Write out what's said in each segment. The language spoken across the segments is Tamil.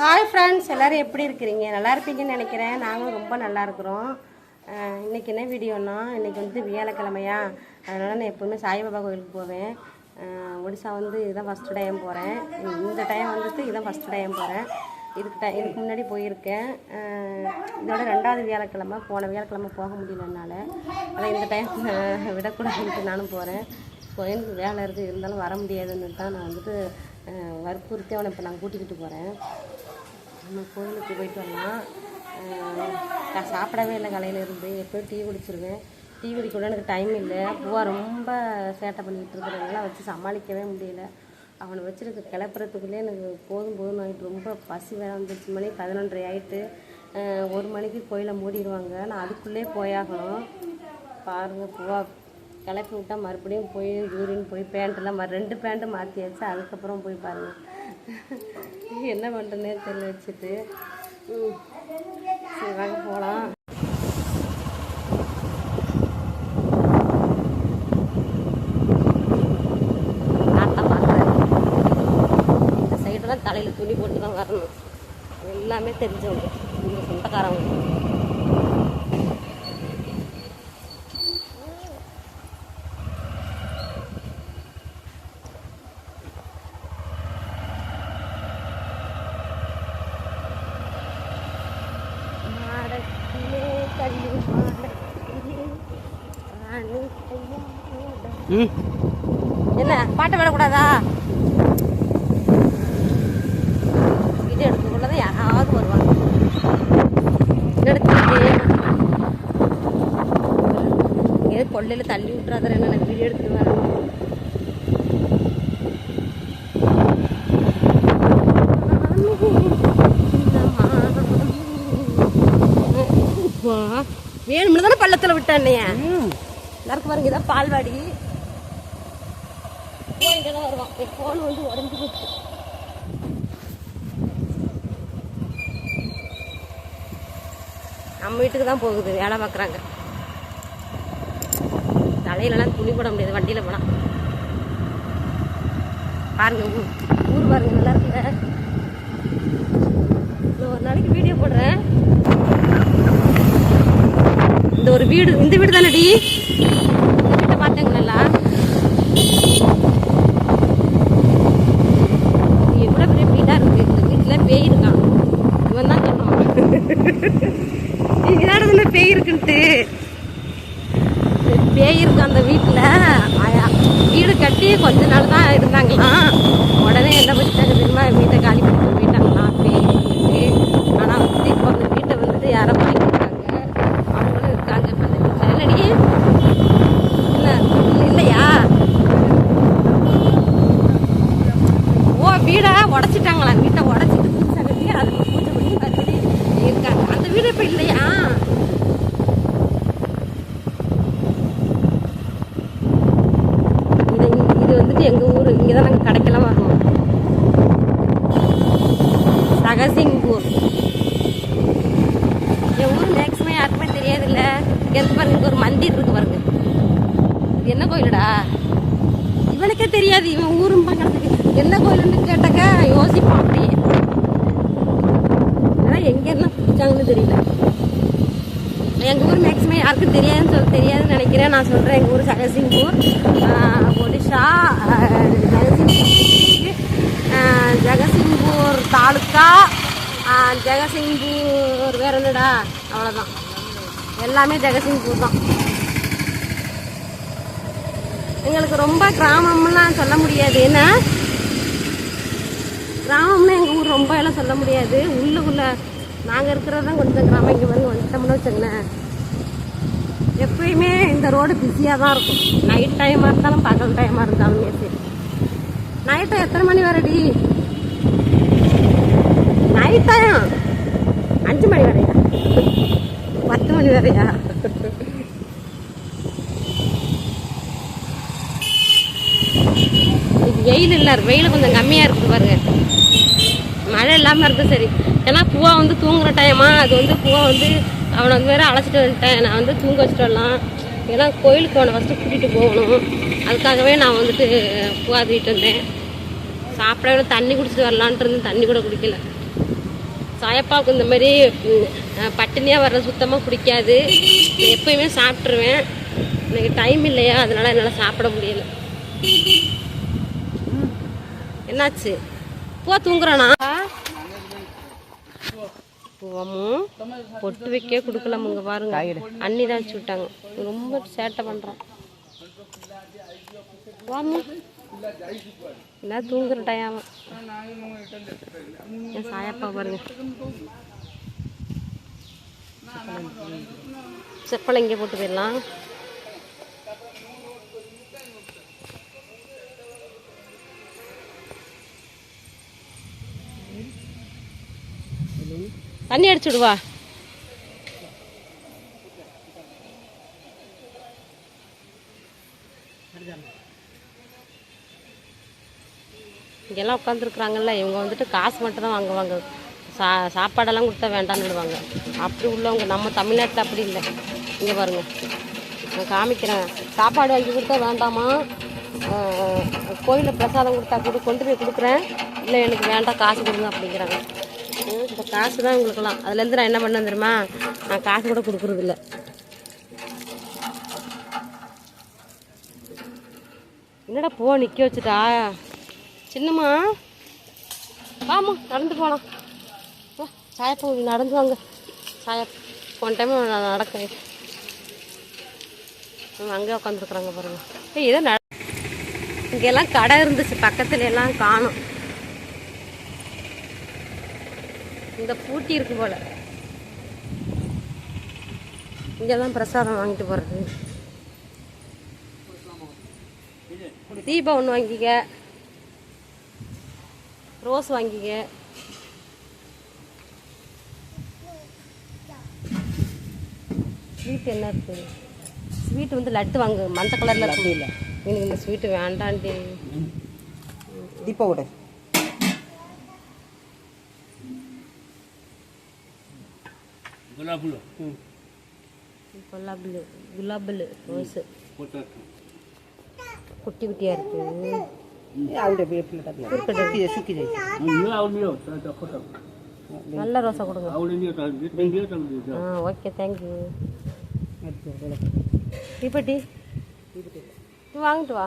ஹாய் ஃப்ரெண்ட்ஸ், எல்லோரும் எப்படி இருக்கிறீங்க? நல்லா இருப்பீங்கன்னு நினைக்கிறேன். நாங்களும் ரொம்ப நல்லா இருக்கிறோம். இன்றைக்கி என்ன வீடியோன்னா, இன்றைக்கி வந்து வியாழக்கிழமையா, அதனால் நான் எப்போவுமே சாய்பாபா கோயிலுக்கு போவேன். ஒடிசா வந்து இதுதான் ஃபஸ்ட்டு டைம் போகிறேன். இந்த டைம் வந்துட்டு இதுதான் ஃபஸ்ட்டு டைம் போகிறேன். இதுக்கு முன்னாடி போயிருக்கேன். இதோட 2வது வியாழக்கிழமை. போன வியாழக்கிழமை போக முடியலனால ஆனால் இந்த டைம் விடக்கூடாதுன்ட்டு நானும் போகிறேன். எனக்கு வேலை இருக்குது, இருந்தாலும் வர முடியாதுன்னு தான் நான் வந்துட்டு வற்புறுத்தி அவனை இப்போ நான் கூட்டிக்கிட்டு போகிறேன். நம்ம கோயிலுக்கு போயிட்டு வரலாம். நான் சாப்பிடவே இல்லை காலையிலேருந்து. எப்போயும் டீ குடிச்சிருவேன். டீ குடிக்கூட எனக்கு டைம் இல்லை. பூவா ரொம்ப சேட்டை பண்ணிக்கிட்டு இருக்கிறதுனால வச்சு சமாளிக்கவே முடியல. அவனை வச்சுருக்க கிளப்புறதுக்குள்ளே எனக்கு போதும் ஆகிட்டு ரொம்ப பசி வேலை வந்துருச்சு. மணி 11:30 ஆகிட்டு. 1 மணிக்கு கோயிலை மூடிடுவாங்க. நான் அதுக்குள்ளே போயாகணும். பாருங்கள், பூவா கிளப்பி விட்டால் மறுபடியும் போய் யூரின் போய் பேண்ட்டெல்லாம் 2 பேண்ட்டு மாற்றியாச்சு. அதுக்கப்புறம் போய் பாருங்கள் என்ன பண்ணுறேன்னே தெரியல வச்சுட்டு. சரி வாங்க போகலாம். நாட்டம் பார்க்குறேன். இந்த சைடெல்லாம் தலையில் துணி போட்டு தான் வரணும். எல்லாமே தெரிஞ்சவங்க, இந்த சொந்தக்காரவங்க. என்ன பாட்டை விடக்கூடாதா? வீடியோ எடுக்கக்குள்ளதான் யாராவது வருவாங்க. எடுத்து கொள்ளையில தள்ளி விட்டுறாத. என்ன நான் வீடியோ எடுத்துட்டு வரேன். வேணும்னு தானே பள்ளத்தில் விட்டானே. எல்லாருக்கும் பாருங்க, இதான் பால்வாடி. இங்கே தான் வருவான். என் ஃபோன் வந்து உடஞ்சி போச்சு. நம்ம வீட்டுக்கு தான் போகுது, வேலை பார்க்குறாங்க. தலையிலலாம் துணி போட முடியாது வண்டியில் போனால். பாருங்க ஊர் பாருங்க, நல்லா இருக்குல்ல. நான் ஒரு நாளைக்கு வீடியோ போடுறேன். இந்த ஒரு வீடு, இந்த வீடு தானடி? இந்த வீட்டை பார்த்தீங்களா? எவ்வளோ பெரிய வீடாக இருக்குது. இந்த வீட்டில் பேய் இருக்கான். இவன் தான் சொல்லுவான் இங்கே பேய் இருக்குன்ட்டு. பேய் இருக்கு அந்த வீட்டில். வீடு கட்டி கொஞ்ச நாள் தான் இருந்தாங்களாம். உடனே என்ன பண்ணிட்டாங்க தெரியுமா? வீட்டை காலி பண்ணிட்டு போயிட்டாங்களாம் பேய் இருக்கு. ஆனால் வந்து இப்போ அந்த வீட்டை வந்துட்டு யாரை வாங்கிட்டாங்க. அவங்களும் இருக்காங்க இப்போ அந்த வீட்டில். இல்லடி இல்லை இல்லையா? ஓ, வீடை உடச்சிட்டாங்களா? வீட்டை உடச்சிட்டு பூச்சை கட்டி அதுக்கு பூஜை பண்ணி மறுபடியும் இருக்காங்க. அந்த வீடு இப்போ இல்லையா? இது வந்துட்டு எங்கள் ஊர். இங்கே தான் நாங்கள் கடைக்கெல்லாம் வரணும். சகசிங்பூர் என் ஊர். மேக்ஸிமம் யாருக்குமே தெரியாது. இல்லை இருக்கு பாருங்க, ஒரு மந்திர் இருக்கு பாருங்க. இது என்ன கோயிலுடா? இவனுக்கே தெரியாது. இவன் ஊரும் பார்க்கறதுக்கு என்ன கோயிலுன்னு கேட்டாக்க யோசிப்பான் அப்படியே. ஆனால் எங்கேருந்து பிடிச்சாங்கன்னு தெரியல. எங்கள் ஊர் மேக்ஸிமம் யாருக்கும் தெரியாதுன்னு நினைக்கிறேன். நான் சொல்கிறேன், எங்கள் ஊர் சகசிங்பூர், ஒடிஷா. ஜெகசிங்பூர் தாலுக்கா, ஜெகசிங்பூர். வேற என்னடா? அவ்வளோதான், எல்லாமே ஜெகசிங்பூர் தான். எங்களுக்கு ரொம்ப கிராமம்லாம் சொல்ல முடியாது. ஏன்னா கிராமம்னா எங்கள் ஊர் ரொம்ப எல்லாம் சொல்ல முடியாது. உள்ளுக்குள்ள நாங்கள் இருக்கிறது தான் கொஞ்சம் கிராமம். இங்கே வந்து வந்துட்டோம்னு வச்சுங்களேன், எப்பயுமே இந்த ரோடு பிஸியாக தான் இருக்கும். நைட் டைமாக இருந்தாலும் பகல் டைமாக இருந்தாலும் சரி. நைட் டைம் எத்தனை மணி வரடி? நைட் டைம் 5 மணி வரையா? 10 மணி வரையா? வெயில் இல்லை, வெயில் கொஞ்சம் கம்மியாக இருக்குது பாருங்க. மழை இல்லாமல் இருக்குது சரி. ஏன்னா பூவா வந்து தூங்குகிற டைமா. அது வந்து பூவா வந்து அவனை வந்து வேறு அழைச்சிட்டு வந்துட்டேன். நான் வந்து தூங்க வச்சுட்டு வரலாம். ஏன்னா கோயிலுக்கு அவனை ஃபஸ்ட்டு கூட்டிகிட்டு போகணும். அதுக்காகவே நான் வந்துட்டு பூவா தூக்கிட்டு வந்தேன். சாப்பிட தண்ணி குடிச்சிட்டு வரலான்ட்டு இருந்து தண்ணி கூட குடிக்கல. சாயப்பாவுக்கு இந்த மாதிரி பட்டினியாக வர்ற சுத்தமாக பிடிக்காது. நான் எப்பயுமே சாப்பிட்ருவேன். எனக்கு டைம் இல்லையா, அதனால் என்னால் சாப்பிட முடியல. என்னாச்சு? போ தூங்குறானா? போவோம். பொட்டு வைக்க கொடுக்கலாமுங்க பாருங்க. அண்ணி தான் வச்சு விட்டாங்க. ரொம்ப சேட்டை பண்ணுறான். வாமு எல்லாம் தூங்குற டைம். என் சாயப்பா பாருங்க. செப்பலை இங்கே போட்டு போயிடலாம். தண்ணி அடிச்சு விடுவா. இங்கெல்லாம் உட்காந்துருக்குறாங்கல்ல, இவங்க வந்துட்டு காசு மட்டும் தான் வாங்குவாங்க. சாப்பாடெல்லாம் கொடுத்தா வேண்டாம்னு விடுவாங்க. அப்படி உள்ளவங்க. நம்ம தமிழ்நாட்டில் அப்படி இல்லை. இங்கே பாருங்க, நான் காமிக்கிறேன். சாப்பாடு வாங்கி கொடுத்தா வேண்டாமா, கோயிலில் பிரசாதம் கொடுத்தா கொண்டு போய் கொடுக்குறேன், இல்லை எனக்கு வேண்டாம் காசு கொடுங்க அப்படிங்கிறாங்க. இப்போ காசு தான் உங்களுக்கெல்லாம். அதுலேருந்து நான் என்ன பண்ணேன் தெரியுமா, நான் காசு கூட கொடுக்குறதில்ல. என்னடா போ நிற்க வச்சுட்டா சின்னம்மா. ஆமா நடந்து போகலாம். சாயப்பா நடந்து வாங்க. போன டைம் நான் நடக்கிறேன். அங்கே உட்காந்துருக்குறாங்க பாருங்க. இதோ இங்கெல்லாம் கடை இருந்துச்சு, பக்கத்துல எல்லாம் காணும். இந்த பூட்டி இருக்கு போல. இங்கே தான் பிரசாதம் வாங்கிட்டு போகிறது. தீபம் ஒன்று வாங்கிக்க, ரோஸ் வாங்கிக்க. ஸ்வீட் என்ன இருக்கு? ஸ்வீட் வந்து லட்டு வாங்கு, மஞ்சள் கலரில் இருக்கு. இல்லை எனக்கு இந்த ஸ்வீட்டு வேண்டாண்டி. தீபாவோட குலாபுல் ரோஸு குட்டி குட்டியாக இருக்கு. நல்ல ரோஸா கொடுங்க. Okay thank you. தீப்பட்டி வாங்கிட்டு வா.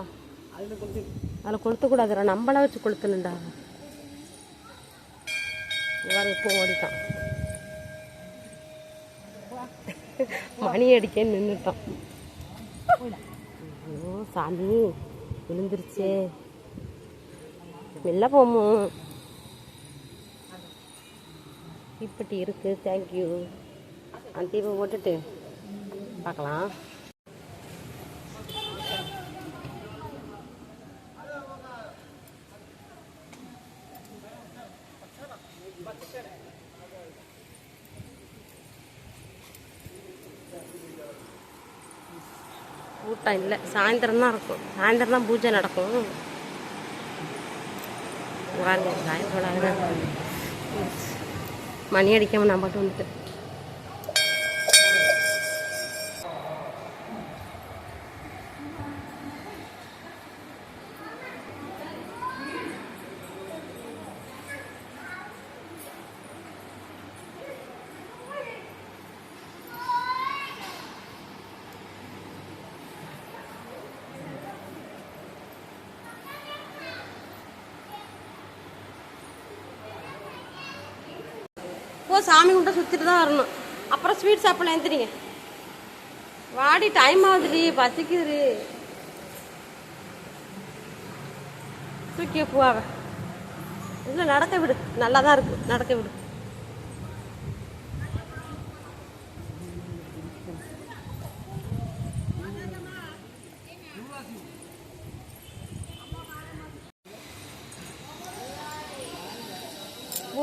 அதில் கொளுத்தக்கூடாதுடா, நம்மளாம் வச்சு கொளுத்தணுண்டா. இப்போ ஓடிட்டான், மணி அடிக்க நின்றுட்டான். ஐயோ சாமி விழுந்துருச்சே. மெல்ல போமோ. இப்படி இருக்கு. தேங்க்யூ. அந்த தீபம் போட்டுட்டு பார்க்கலாம். கூட்டம் இல்லை, சாயந்தரம் தான் இருக்கும். சாயந்தரம் தான் பூஜை நடக்கும். வாங்க சாயந்தரம் மணி அடிக்காமல் நான் பாட்டு வந்துட்டு. சாமி கும்பிட்ட சுற்றிட்டு தான் வரணும். அப்புறம் ஸ்வீட் சாப்பிடலாம். எந்திரிங்க வாடி, டைம் ஆகுதுடி, பசிக்குது. தூக்கிய பூவாவ இல்லை நடக்க விடு, நல்லா தான் இருக்கு, நடக்க விடு.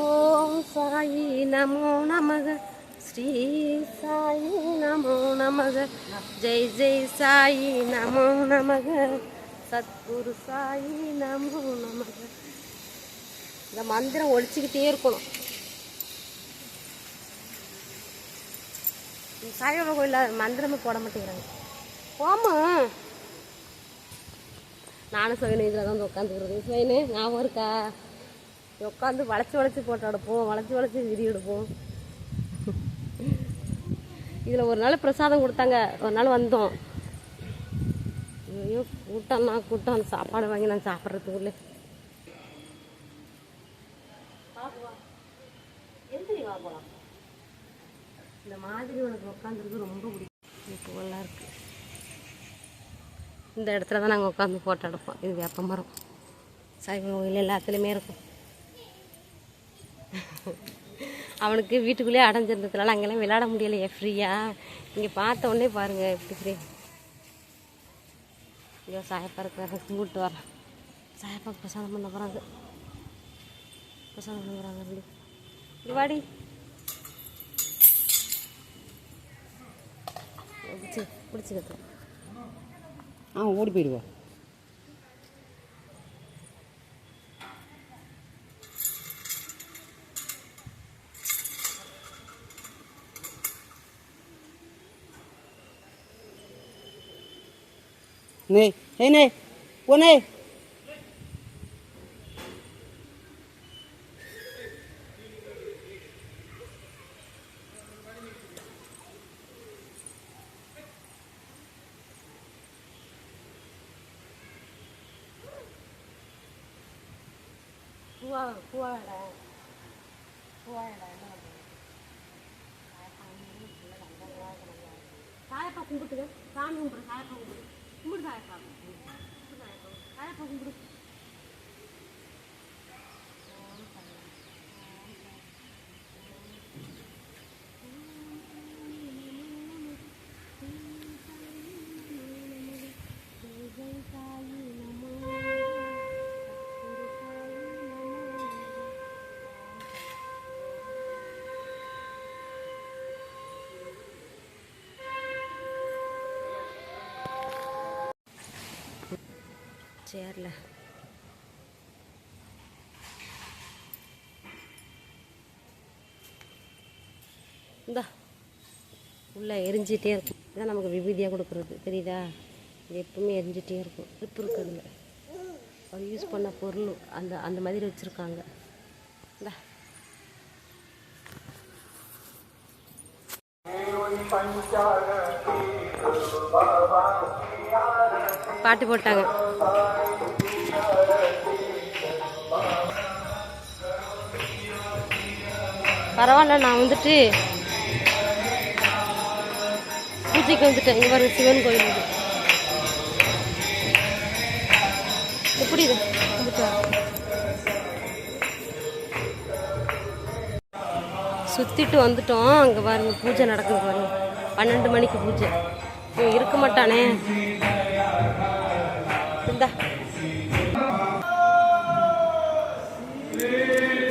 ஓம் சாயி நமோ நமக, ஸ்ரீ சாயி நமோ நமக, ஜெய் ஜெய் சாயி நமோ நமக, சத்குரு சாயி நமோ நமக. இந்த மந்திரம் ஒழிச்சுக்கிட்டே இருக்கணும். சாய்பாபா கோயிலில் மந்திரமே போட மாட்டேங்கிறாங்க. போமா நானும் சோயினு இதில் தான் வந்து உட்காந்துக்கிறது. சோயினு ஞாபகம் இருக்கா? உட்காந்து வளைச்சி போட்டோ எடுப்போம், வளைச்சி வீடியோ எடுப்போம். இதில் ஒரு நாள் பிரசாதம் கொடுத்தாங்க, ஒரு நாள் வந்தோம். ஐயோ கூட்டம் அந்த சாப்பாடு வாங்கி நான் சாப்பிட்றதுக்குள்ளே போகலாம். இந்த மாதிரி உனக்கு உட்காந்துருக்கு ரொம்ப பிடிக்கும். புகழாக இருக்குது. இந்த இடத்துல தான் நாங்கள் உட்காந்து ஃபோட்டோ எடுப்போம். இது வேப்ப மரம் சாய்பாபா கோயில் எல்லாத்துலேயுமே இருக்கும். அவனுக்கு வீட்டுக்குள்ளேயே அடைஞ்சிருந்ததுனால அங்கெல்லாம் விளையாட முடியலையே ஃப்ரீயாக. இங்கே பார்த்த உடனே பாருங்கள் எப்படி ஃப்ரீ. ஐயோ சாயப்பா இருக்கிற கும்பிட்டு வரேன். சாயப்பாக்கு பிரசாதம் பண்ண போகிறாங்க. பிரசாதம் பண்ண போகிறாங்க. வாடி பிடிச்சிக்க. ஓடி போயிடுவா. Nè, thế nè, quân nè. சாயப்பா கும்பிட்டுங்க, சாமி கும்பிடு, சாயப்பா கும்பிடு, கும்பிடு சாயப்பா, சாயப்பா கும்பிடு. சேர்ல இந்தா உள்ளே எரிஞ்சிட்டே இருக்கும். இதான் நமக்கு விபூதியாக கொடுக்குறது தெரியுதா? இது எப்பவுமே எரிஞ்சிட்டே இருக்கும். உப்பு இருக்கிறதுல அவர் யூஸ் பண்ண பொருள் அந்த அந்த மாதிரி வச்சுருக்காங்க. இந்தா பாட்டு போட்டாங்க. பரவாயில்ல, நான் வந்துட்டு பூஜைக்கு வந்துட்டேன். இங்கே பாருங்க சிவன் கோயில் இது. எப்படி இது சுற்றிட்டு வந்துட்டோம். அங்கே பாருங்க பூஜை நடக்குது பாருங்க. 12 மணிக்கு பூஜை. இவன் இருக்க மாட்டானே. இந்தா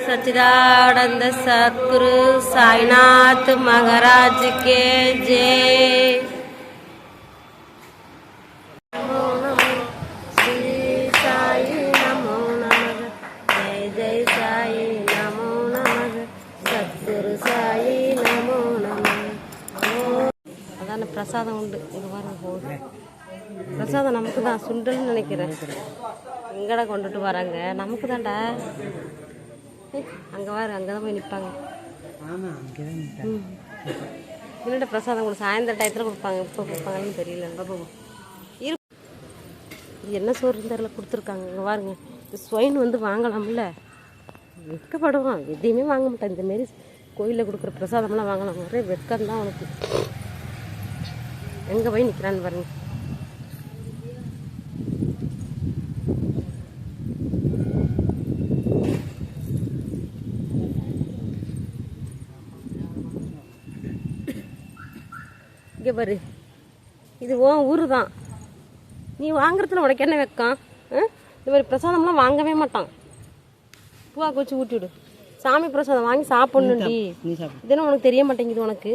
सच्चिदानंद सतगुरु साईनाथ महाराज के जय। नमो नमः श्री साई नमो नमः जय जय साई नमो नमः सतगुरु साई नमो नमः। अदान प्रसादम उंडु इंगा पारुंगा போகுது. பிரசாதம் நமக்கு தான். சுண்டல்னு நினைக்கிறேன். எங்கடா கொண்டுட்டு வராங்க? நமக்கு தான்டா. அங்கே வாரு, அங்கே தான் போய் நிற்பாங்க. என்னோட பிரசாதம் கூட சாயந்தர டயத்தில் கொடுப்பாங்க. இப்போ கொடுப்பாங்கன்னு தெரியல. இது என்ன சோறு தெரியல கொடுத்துருக்காங்க. இங்கே பாருங்க, இந்த ஸ்வைன் வந்து வாங்கலாம்ல, வெட்கப்படுவான். எதையுமே வாங்க மாட்டான். இந்தமாரி கோயிலில் கொடுக்குற பிரசாதம்லாம் வாங்கலாம். ஒரே வெட்கம் தான் அவனுக்கு. எங்கே போய் நிற்கிறான்னு பாருங்க. இங்கே பாரு, இது உன் ஊர் தான். நீ வாங்குறதுல உனக்கு என்ன வைக்கம்? இந்த மாதிரி பிரசாதம்லாம் வாங்கவே மாட்டான். பூவாக்கு வச்சு ஊட்டி விடு. சாமி பிரசாதம் வாங்கி சாப்பிட்ணுண்டி. இதெல்லாம் உனக்கு தெரிய மாட்டேங்குது. உனக்கு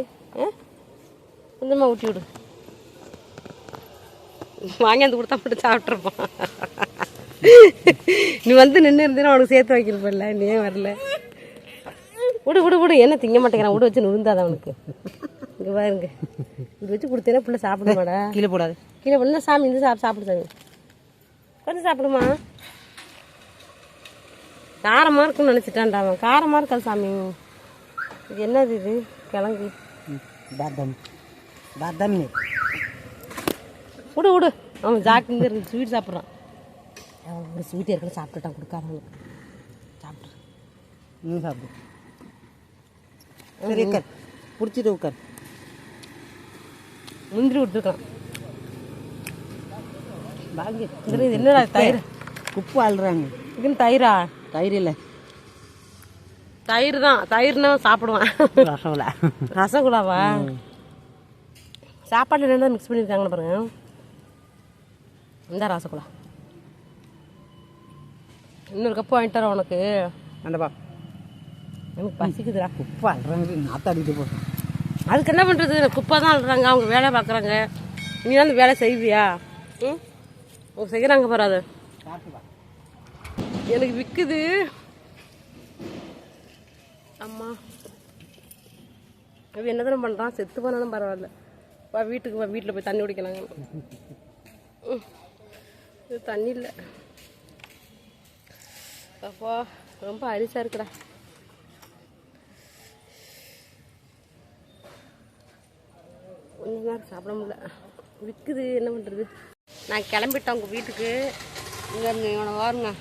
கொஞ்சமாக ஊட்டி விடு. வாங்கி அந்த கொடுத்தா மட்டும் சாப்பிட்ருப்பான். நீ வந்து நின்று இருந்தேன்னா உனக்கு சேர்த்து வைக்கிறப்பல்ல. நீ ஏன் வரல? விடு விடு விடு. என்ன திங்க மாட்டேங்கிறான். விட வச்சு நுழுந்தாத அவனுக்கு. இங்கே பாருங்க, இது வச்சு கொடுத்தேன்னா பிள்ளை சாப்பிடுமாடா. கீழே போடாது. கீழே போடல. சாமி இந்த சாப்பிடுதாங்க. கொஞ்சம் சாப்பிடுமா. காரமாக இருக்குன்னு நினச்சிட்டான்டா அவன். காரமாக இருக்காது சாமி. இது என்னது இது? கிழங்கு பாதாம் பாதாம். விடு விடு. அவன் ஜாக்கிங்க இருந்து ஸ்வீட் சாப்பிட்றான். அவன் ஒரு ஸ்வீட் ஏற்கனவே சாப்பிட்டுட்டான், கொடுக்காதவங்களுக்கு. சாப்பிட்ரு. சாப்பிடு. சரி உட்கார், பிடிச்சிட்டு உட்கார். முந்திரி விட்டுருக்கான். வாங்கி இது என்னடா தயிர்? உப்பு அழுறாங்க. இதுன்னு தயிரா? தயிர் இல்லை, தயிர் தான். தயிர்னா சாப்பிடுவான். ரசகுல்லா. ரசகுல்லாவா? சாப்பாட்டில் என்ன மிக்ஸ் பண்ணியிருக்காங்கன்னு பாருங்க. இந்த ரசகுல்லா இன்னொரு கப்பு வாங்கிட்டு வர உனக்கு. அந்தப்பா எனக்கு பசிக்குதுடா. உப்பு அழுறாங்க, நாத்தாடிட்டு போ. அதுக்கு என்ன பண்ணுறது? குப்பை தான் அழுறாங்க, அவங்க வேலை பார்க்குறாங்க. நீ தான் அந்த வேலை செய்வியா? ம், அவங்க செய்கிறாங்க பாரு. அது எனக்கு விற்குது. அம்மா அவன் என்ன தானே பண்ணுறான்? செத்து போனாலும் பரவாயில்ல. வா வீட்டுக்கு வா, வீட்டில் போய் தண்ணி குடிக்கலாங்க. இது தண்ணி இல்லை. அப்பா ரொம்ப அரிசாக இருக்குடா. கொஞ்ச நேரம் சாப்பிட முடியல, விற்குது. என்ன பண்ணுறது? நான் கிளம்பிட்டேன் உங்கள் வீட்டுக்கு. இங்கே இவனை வாருங்க.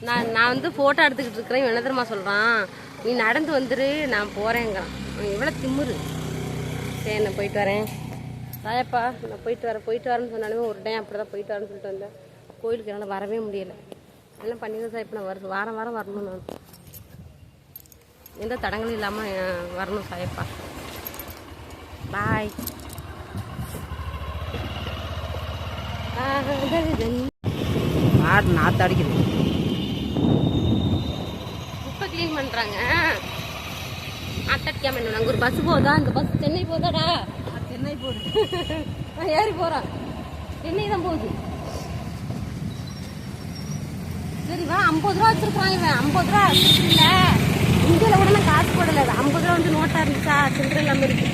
நான் வந்து ஃபோட்டோ எடுத்துக்கிட்டு இருக்கிறேன். இவன் என்ன தெரியுமா சொல்கிறான்? நீ நடந்து வந்துரு, நான் போகிறேங்கிறான். எவ்வளோ திமுரு. சரி நான் போயிட்டு வரேன். தாயப்பா நான் போயிட்டு வரேன்னு சொன்னாலுமே ஒரு டைம் அப்படி தான் போயிட்டு வரேன்னு சொல்லிட்டு வந்தேன். கோயிலுக்கு என்னால் வரவே முடியலை. எல்லாம் பண்ணிதான் சார். இப்போ நான் வாரம் வரணும். நான் எந்த தடங்களும் இல்லாமல் வரணும் சாயப்பா. பாய். மாடு நாத்தாடிக்கிறது. குப்பை க்ளீன் பண்ணுறாங்க. நாத்தடிக்காம என்ன? அங்கே ஒரு பஸ் போதா? அந்த பஸ் சென்னை போதாடா? சென்னை போகுது. நான் ஏறி போகிறேன். சென்னை தான் போகுது. சரிவா, 50 ரூபா வச்சிருக்கான் இவன். 50 ரூபா வச்சிருக்கீங்கள? இந்தியில் கூட நான் காசு போடலை. 50 ரூபா வந்து நோட்டாக இருந்துச்சா? சில்லறை இல்லாமல் இருக்கு.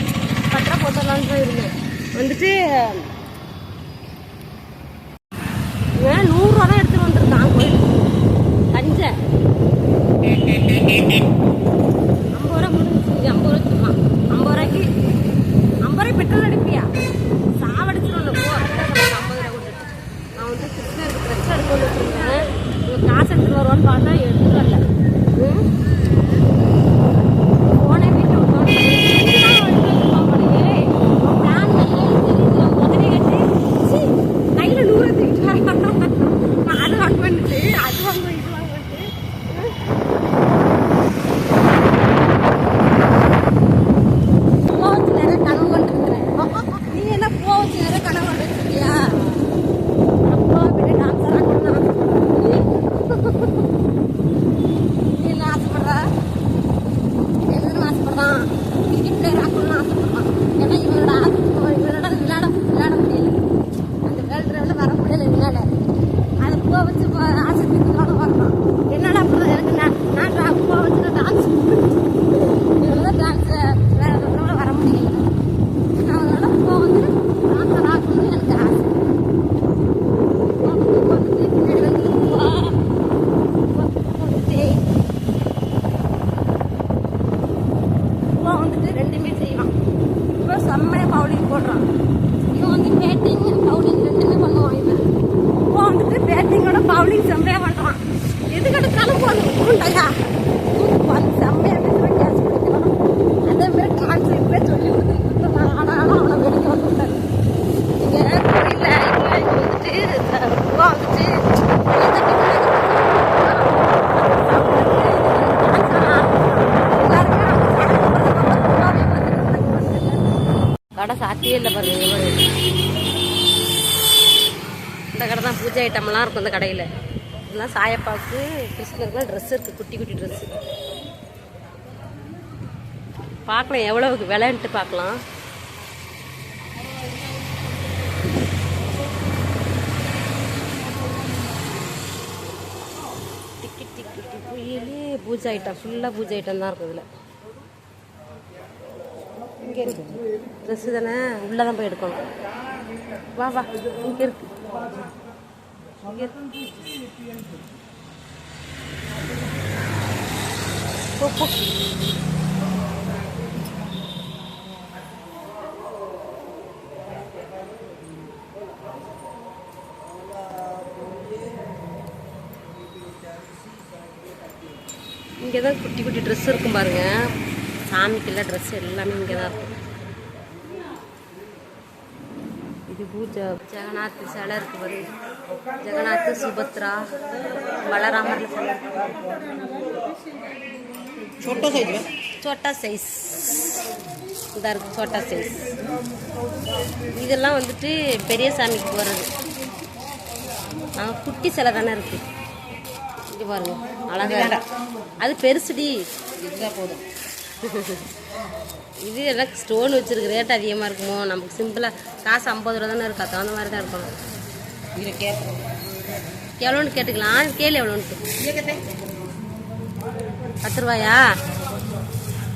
10 ரூபா போட்டலான்னு இருந்தேன். வந்துட்டு இவன் 100 ரூபா தான் எடுத்துகிட்டு வந்துருக்கான் கோயிலுக்கு. கஞ்ச 50 ரூபா முடிஞ்சிச்சு. 50 ரூபா வச்சுருக்கான். 50 ரூபாய்க்கு 50 ரூபாய் பெட்ரோல் அடிப்பியா? சாவடிச்சிடணும். போ 50 ரூபா கொடுத்துட்டு நான் வந்து கிருஷ்ணருக்கு ட்ரெஸ் எடுத்து வச்சுருந்தேன். காசு எடுத்துட்டு வருவான்னு பார்த்தா எடுத்துட்டு வரல. போனே வீட்டு கையில 100 எடுத்துக்கிட்டு அது வாங்க வந்துட்டு அது வாங்க இது வாங்க வந்துட்டு பூவா வச்சு நிறைய கனவு கொண்டுருக்கிறேன். நீ என்ன பூவா வச்சு நிறைய கனவு கொண்டுருக்கியா? அப்பா பெரிய டான்ஸராக கொண்டு என்ன ஆசைப்படுறா? என்ன ஆசைப்படுறான்? கிரிக்கெட் பிளேயர் ஆகணும்னு ஆசைப்படுறான். ஏன்னா இவனோட விளையாட முடியல. அந்த வேல்ட்ரில் வர முடியல. என்னால அதை பூவா வச்சு ஆசை தீர்த்துக்காக வரணும். என்னடா அப்படிதான் எனக்கு நான் பூவா வச்சு டான்ஸ் இவனோட டான்ஸ் வேற வர முடியல. அதனால பூவா வந்து டான்ஸர் ஆகணும்னு எனக்கு ஆசை. வந்துட்டு ரெண்டுமே செய்வான். இப்போ செம்மையா பவுலிங் போடுறான். இவன் வந்து பேட்டிங் பவுலிங் ரெண்டுமே பண்ணுவான். இவன் இப்போ வந்துட்டு பேட்டிங்கோட பவுலிங் செம்மையா பண்ணுறான். எதுக்கு எடுத்தாலும் போதுண்டா வந்து செம்மையா பேசுகிற கேஸ் பிடிக்கணும். அதே மாதிரி டான்ஸ் இப்பவே சொல்லி கொடுத்துட்டு ஆனாலும் அவனை வெளியே வந்துட்டாரு. இங்கே கோயிலில் வந்துட்டு பூவா வந்துட்டு கடை சாத்தியே இல்லை பாருங்க. இந்த கடை தான் பூஜை ஐட்டம்லாம் இருக்கும். இந்த கடையில் இதெல்லாம் சாயப்பாவுக்கு கிருஷ்ணருக்குலாம் ட்ரெஸ் இருக்குது. குட்டி குட்டி ட்ரெஸ்ஸு பார்க்கலாம் எவ்வளோவுக்கு விலைன்ட்டு பார்க்கலாம். டிக்கி டிக்கி டிக்கிலே பூஜை ஐட்டம் ஃபுல்லாக பூஜை ஐட்டம் தான் இருக்கும். இதில் இங்கே இருக்குது ட்ரெஸ்ஸு தானே, உள்ளே தான் போய் எடுக்கணும். வா வா இங்கே இருக்கு. இங்கே போ போ. இங்கே தான் குட்டி குட்டி ட்ரெஸ் இருக்கும் பாருங்க. சாமிக்கெல்லாம் ட்ரெஸ் எல்லாமே இங்கே தான் இருக்கும். இது பூஜை ஜெகநாத் சிலை இருக்கு பாருங்க. ஜெகநாத், சுபத்ரா, பலராமர் சிலை சோட்டா சைஸ் இதாக இருக்குது. சோட்டா சைஸ் இதெல்லாம் வந்துட்டு பெரிய சாமிக்கு போகிறது. குட்டி சிலை தானே இருக்குது. இங்கே பாருங்க அழகா. அது பெருசுடி. இதுதான் போதும். இது எல்லாம் ஸ்டோன் வச்சுருக்கு. ரேட் அதிகமாக இருக்குமோ? நமக்கு சிம்பிளாக காசு 50 ரூபா தானே இருக்கா? தகுந்த மாதிரி தான் இருக்கணும். இதில் கேட்போம். எவ்வளோன்னு கேட்டுக்கலாம். கேளு எவ்வளோன்ட்டு. 10 ரூபாயா?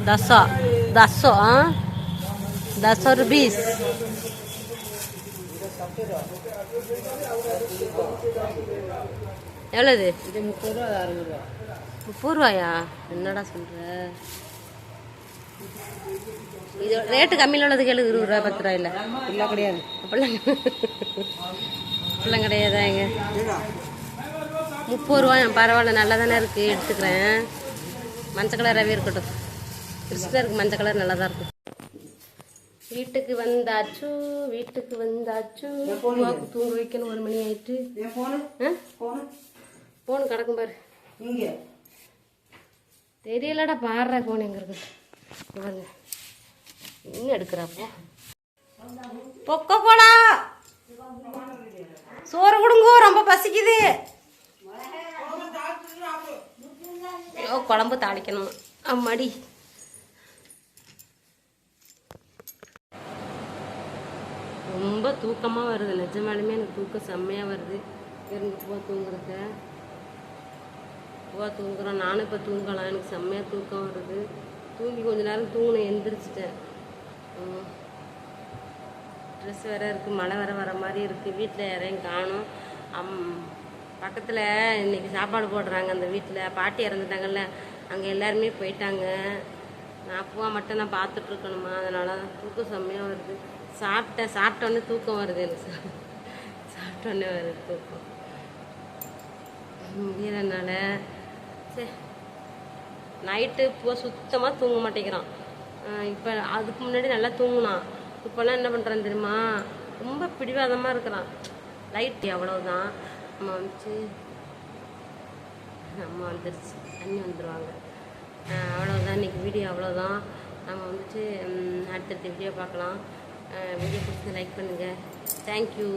10 rupees. எவ்வளோது? இது 30 ரூபா, 60 ரூபா. 30 ரூபாயா? என்னடா சொல்கிற? இது ரேட்டு கம்மியில் உள்ளது கேளு. 20 ரூபா 10 ரூபா இல்லை. இல்லை கிடையாது. அப்படிலாம் கிடையாதாங்க. 30 ரூபாய். பரவாயில்ல, நல்லா தானே இருக்குது. எடுத்துக்கிறேன். மஞ்சள் கலராகவே இருக்கட்டும். கிறிஸ்டருக்கு மஞ்சள் கலர் நல்லா தான் இருக்கும். வீட்டுக்கு வந்தாச்சு. தூங்க வைக்கணும். 1 மணி ஆயிட்டு. போனு கிடக்கும் பாரு. தெரியலடா. பாடுற போன் எங்க இருக்கு பாருங்க. இன்னும் எடுக்கிறாப்போ. பொக்க போடா. சோறு கொடுங்க, ரொம்ப பசிக்குது. ஐயோ, குழம்பு தாளிக்கணும். அம்மாடி. ரொம்ப தூக்கமாக வருது. நிஜமாலுமே எனக்கு தூக்கம் செம்மையாக வருது. இருந்து தூங்குறோம். நானும் இப்போ தூங்கலாம். எனக்கு செம்மையாக தூக்கம் வருது. தூங்கி கொஞ்ச நேரம் தூங்கினேன். எந்திரிச்சிட்டேன். ட்ரெஸ் வேறு இருக்குது. மழை வேறு வர மாதிரி இருக்குது. வீட்டில் யாரையும் காணும். பக்கத்தில் இன்றைக்கி சாப்பாடு போடுறாங்க. அந்த வீட்டில் பாட்டி இறந்துட்டாங்கல்ல, அங்கே எல்லாருமே போயிட்டாங்க. நான் அப்புவா மட்டும் நான் பார்த்துட்ருக்கணுமா. அதனால தூக்கம் செம்மையாக வருது. சாப்பிட்டோன்னே தூக்கம் வருது. எனக்கு சாப்பிட்டோன்னே வருது தூக்கம். முடியறதுனால சரி. நைட்டு இப்போ சுத்தமாக தூங்க மாட்டேங்கிறான். இப்போ அதுக்கு முன்னாடி நல்லா தூங்கினான். இப்போல்லாம் என்ன பண்ணுறான்னு தெரியுமா? ரொம்ப பிடிவாதமாக இருக்கிறான். லைட்டு அவ்வளோதான். அம்மா வந்துருச்சு. தண்ணி வந்துடுவாங்க. அவ்வளோதான். இன்றைக்கி வீடியோ அவ்வளோதான். நம்ம வந்துட்டு அடுத்தடுத்த வீடியோ பார்க்கலாம். வீடியோ பிடிச்சி லைக் பண்ணுங்கள். தேங்க்யூ.